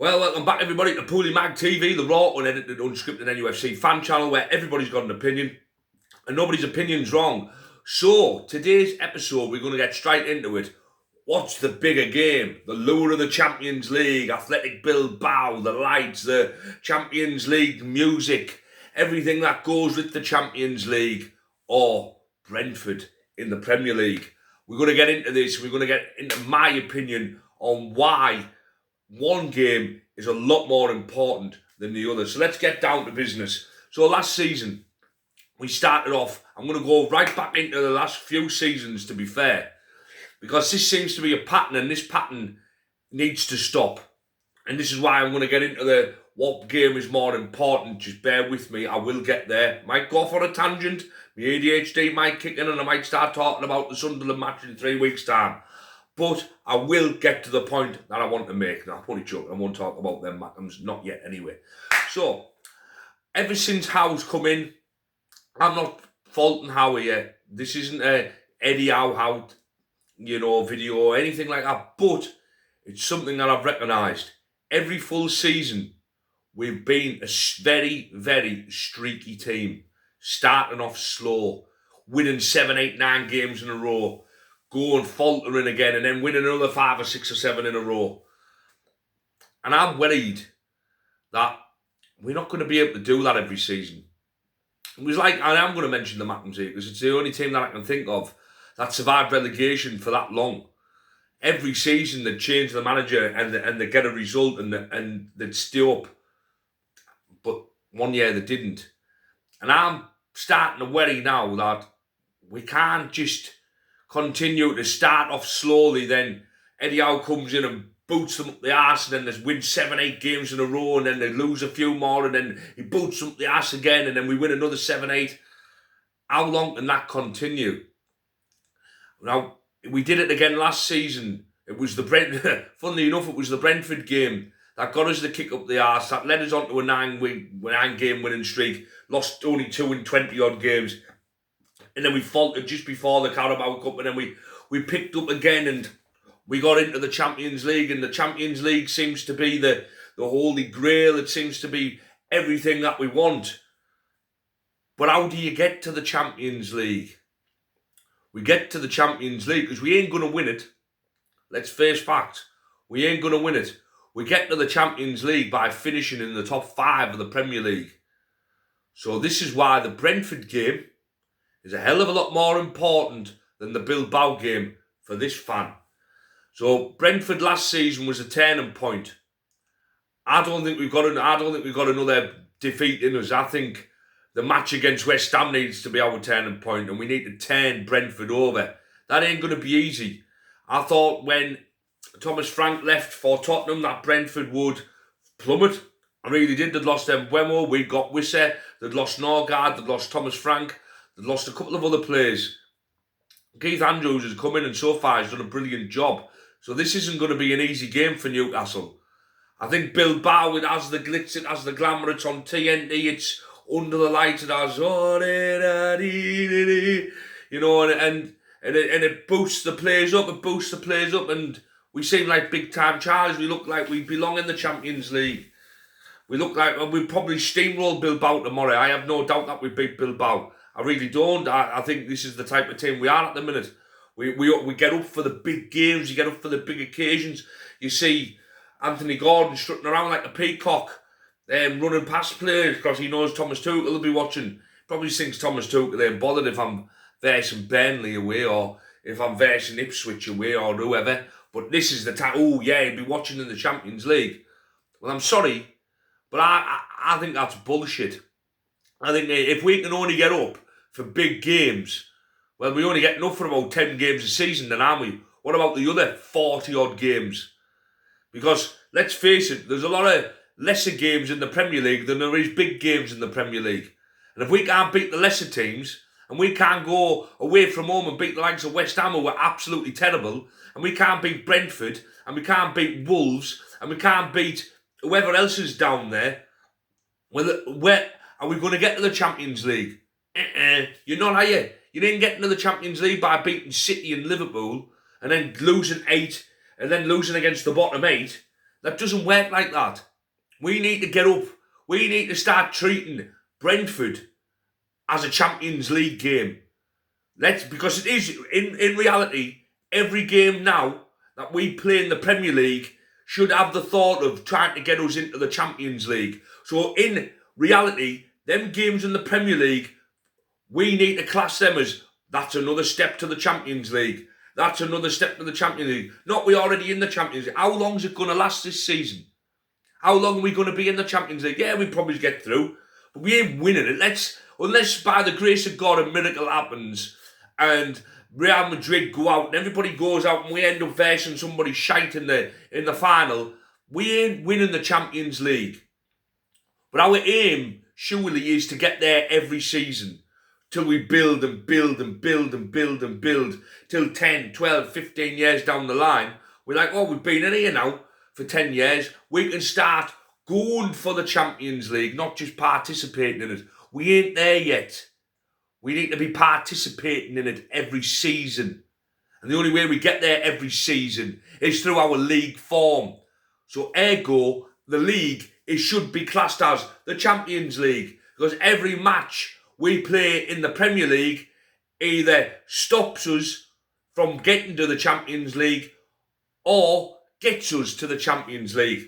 Well, welcome back everybody to PoolieMagTV, the raw, unedited, unscripted NUFC fan channel where everybody's got an opinion and nobody's opinion's wrong. So, today's episode, we're going to get straight into it. What's the bigger game? The lure of the Champions League, Athletic Bilbao, the lights, the Champions League music, everything that goes with the Champions League, or Brentford in the Premier League. We're going to get into this. We're going to get into my opinion on why one game is a lot more important than the other. So let's get down to business. So last season, we started off, I'm going to go right back into the last few seasons, to be fair, because this seems to be a pattern, and this pattern needs to stop. And this is why I'm going to get into the what game is more important. Just bear with me, I will get there. Might go for a tangent, my ADHD might kick in, and I might start talking about the Sunderland match in 3 weeks' time. But I will get to the point that I want to make. Now, I'm only joking. I won't talk about them matches, not yet anyway. So, ever since Howe's come in, I'm not faulting Howe yet. This isn't a Eddie Howe, video or anything like that. But it's something that I've recognised. Every full season, we've been a very, very streaky team. Starting off slow, winning 7, 8, 9 games in a row. Going faltering again and then winning another 5 or 6 or 7 in a row. And I'm worried that we're not going to be able to do that every season. It was like, I am going to mention the Mackems here because it's the only team that I can think of that survived relegation for that long. Every season they change the manager and they get a result and they'd stay up. But one year they didn't. And I'm starting to worry now that we can't just continue to start off slowly, then Eddie Howe comes in and boots them up the arse, and then they win 7, 8 games in a row, and then they lose a few more, and then he boots them up the arse again, and then we win another 7, 8. How long can that continue? Now, we did it again last season. It was funnily enough, it was the Brentford game that got us the kick up the arse, that led us on to a 9-game winning streak, lost only 2 in 20-odd games. And then we faltered just before the Carabao Cup, and then we picked up again and we got into the Champions League, and the Champions League seems to be the holy grail. It seems to be everything that we want. But how do you get to the Champions League? We get to the Champions League because we ain't going to win it. Let's face facts. We ain't going to win it. We get to the Champions League by finishing in the top 5 of the Premier League. So this is why the Brentford game is a hell of a lot more important than the Bilbao game for this fan. So Brentford last season was a turning point. I don't think we've got another defeat in us. I think the match against West Ham needs to be our turning point, and we need to turn Brentford over. That ain't going to be easy. I thought when Thomas Frank left for Tottenham that Brentford would plummet. I really did. They'd lost Mbeumo, we got Wissa, they'd lost Norgard, they'd lost Thomas Frank. They've lost a couple of other players. Keith Andrews has come in and so far has done a brilliant job. So this isn't going to be an easy game for Newcastle. I think Bilbao, it has the glitz, it has the glamour, it's on TNT, it's under the lights, it has, and it boosts the players up, and we seem like big time Charlies. We look like we belong in the Champions League. We look like we'll probably steamroll Bilbao tomorrow. I have no doubt that we beat Bilbao. I really don't. I think this is the type of team we are at the minute. We get up for the big games. You get up for the big occasions. You see Anthony Gordon strutting around like a peacock, running past players because he knows Thomas Tuchel will be watching. Probably thinks Thomas Tuchel ain't bothered if I'm versing Burnley away or if I'm versing Ipswich away or whoever. But this is the time. Oh yeah, he'll be watching in the Champions League. Well, I'm sorry, but I think that's bullshit. I think if we can only get up for big games, well, we only get enough for about 10 games a season then, aren't we? What about the other 40-odd games? Because, let's face it, there's a lot of lesser games in the Premier League than there is big games in the Premier League. And if we can't beat the lesser teams, and we can't go away from home and beat the likes of West Ham, who were absolutely terrible, and we can't beat Brentford, and we can't beat Wolves, and we can't beat whoever else is down there, where are we going to get to the Champions League? You're not, are you? You didn't get into the Champions League by beating City and Liverpool and then losing 8 and then losing against the bottom 8. That doesn't work like that. We need to get up. We need to start treating Brentford as a Champions League game. Because it is, in reality, every game now that we play in the Premier League should have the thought of trying to get us into the Champions League. So in reality, them games in the Premier League, we need to class them as, that's another step to the Champions League. That's another step to the Champions League. Not we're already in the Champions League. How long is it going to last this season? How long are we going to be in the Champions League? Yeah, we probably get through, but we ain't winning it. Unless by the grace of God a miracle happens and Real Madrid go out and everybody goes out and we end up facing somebody shite in the final, we ain't winning the Champions League. But our aim surely is to get there every season till we build and build and build and build and build till 10, 12, 15 years down the line. We're like, oh, we've been in here now for 10 years. We can start going for the Champions League, not just participating in it. We ain't there yet. We need to be participating in it every season. And the only way we get there every season is through our league form. So ergo, the league, it should be classed as the Champions League. Because every match we play in the Premier League either stops us from getting to the Champions League or gets us to the Champions League.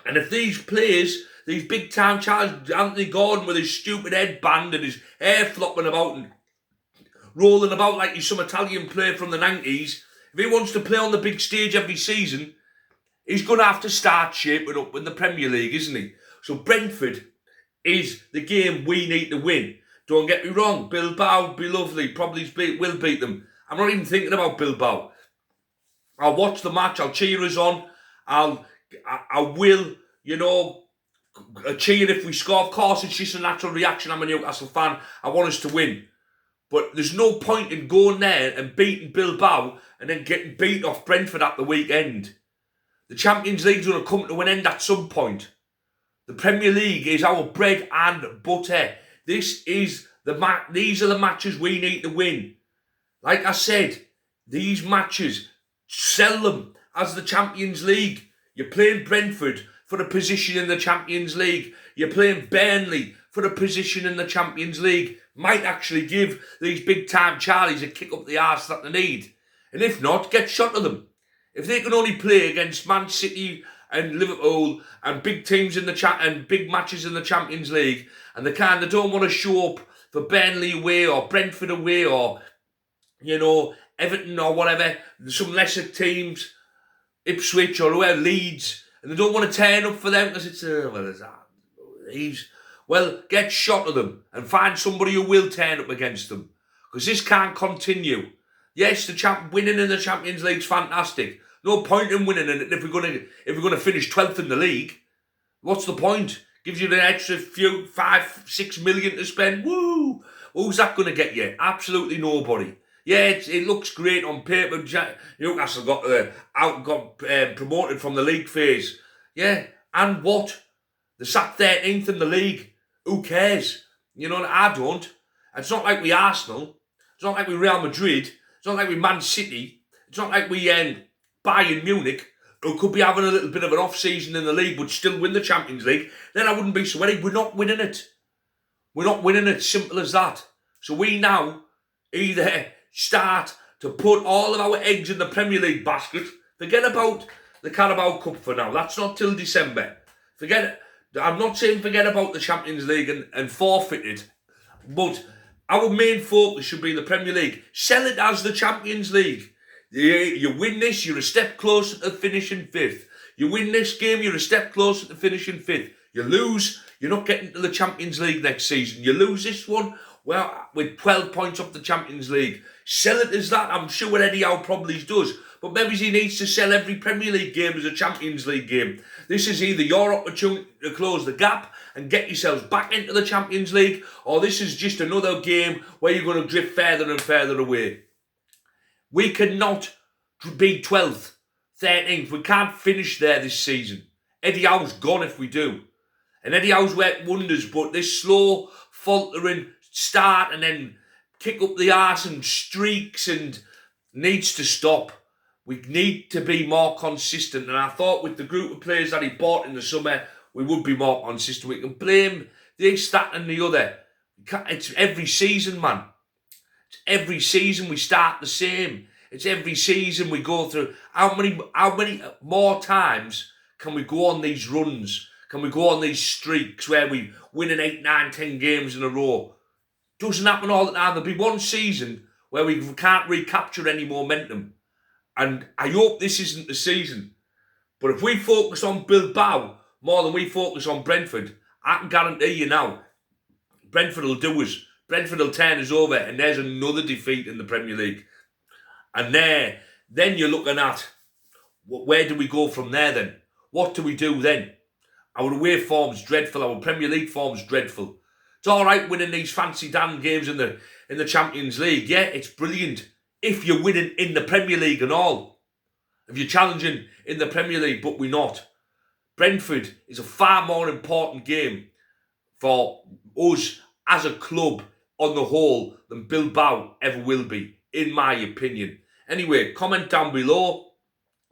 And if these players, these big time Charles Anthony Gordon with his stupid headband and his hair flopping about and rolling about like he's some Italian player from the 90s, if he wants to play on the big stage every season, he's going to have to start shaping up in the Premier League, isn't he? So Brentford is the game we need to win. Don't get me wrong, Bilbao, be lovely, probably will beat them. I'm not even thinking about Bilbao. I'll watch the match, I'll cheer us on, I will, cheer if we score. Of course, it's just a natural reaction. I'm a Newcastle fan. I want us to win. But there's no point in going there and beating Bilbao and then getting beat off Brentford at the weekend. The Champions League's going to come to an end at some point. The Premier League is our bread and butter. These are the matches we need to win. Like I said, these matches, sell them as the Champions League. You're playing Brentford for a position in the Champions League. You're playing Burnley for a position in the Champions League. Might actually give these big-time Charlies a kick up the arse that they need. And if not, get shot of them. If they can only play against Man City and Liverpool and big teams in the and big matches in the Champions League, and they don't want to show up for Burnley away or Brentford away or, Everton or whatever, some lesser teams, Ipswich or whoever, Leeds, and they don't want to turn up for them because it's, get shot of them and find somebody who will turn up against them. Because this can't continue. Yes, winning in the Champions League's fantastic. No point in winning in it if we're going to finish 12th in the league. What's the point? Gives you the extra 5-6 million to spend. Woo! Who's that going to get you? Absolutely nobody. Yeah, it looks great on paper. Newcastle got promoted from the league phase. Yeah, and what? They sat 13th in the league. Who cares? I don't. It's not like we Arsenal. It's not like we Real Madrid. It's not like we Man City. It's not like we Bayern Munich, who could be having a little bit of an off-season in the league but still win the Champions League. Then I wouldn't be so worried. We're not winning it. We're not winning it. Simple as that. So we now either start to put all of our eggs in the Premier League basket. Forget about the Carabao Cup for now. That's not till December. Forget it. I'm not saying forget about the Champions League and forfeit it, but our main focus should be the Premier League. Sell it as the Champions League. You win this, you're a step closer to finishing 5th. You win this game, you're a step closer to finishing 5th. You lose, you're not getting to the Champions League next season. You lose this one, with 12 points off the Champions League. Sell it as that. I'm sure Eddie Howe probably does. But maybe he needs to sell every Premier League game as a Champions League game. This is either your opportunity to close the gap and get yourselves back into the Champions League, or this is just another game where you're going to drift further and further away. We cannot be 12th, 13th. We can't finish there this season. Eddie Howe's gone if we do. And Eddie Howe's worked wonders, but this slow, faltering start and then kick up the arse and streaks and needs to stop. We need to be more consistent. And I thought with the group of players that he bought in the summer, we would be more consistent. We can blame this, that and the other. It's every season, man. It's every season we start the same. It's every season we go through. How many more times can we go on these runs? Can we go on these streaks where we win in 8, 9, 10 games in a row? Doesn't happen all the time. There'll be one season where we can't recapture any momentum. And I hope this isn't the season. But if we focus on Bilbao more than we focus on Brentford, I can guarantee you now, Brentford will do us. Brentford will turn us over, and there's another defeat in the Premier League. And then you're looking at, where do we go from there then? What do we do then? Our away form's dreadful. Our Premier League form's dreadful. It's all right winning these fancy damn games in the Champions League. Yeah, it's brilliant if you're winning in the Premier League and all. If you're challenging in the Premier League, but we're not. Brentford is a far more important game for us as a club on the whole than Bilbao ever will be, in my opinion. Anyway, comment down below,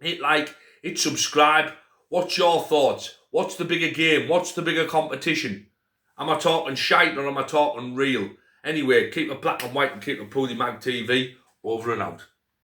hit like, hit subscribe. What's your thoughts? What's the bigger game? What's the bigger competition? Am I talking shite or am I talking real? Anyway, keep it black and white and keep it PoolieMagTV. Over and out.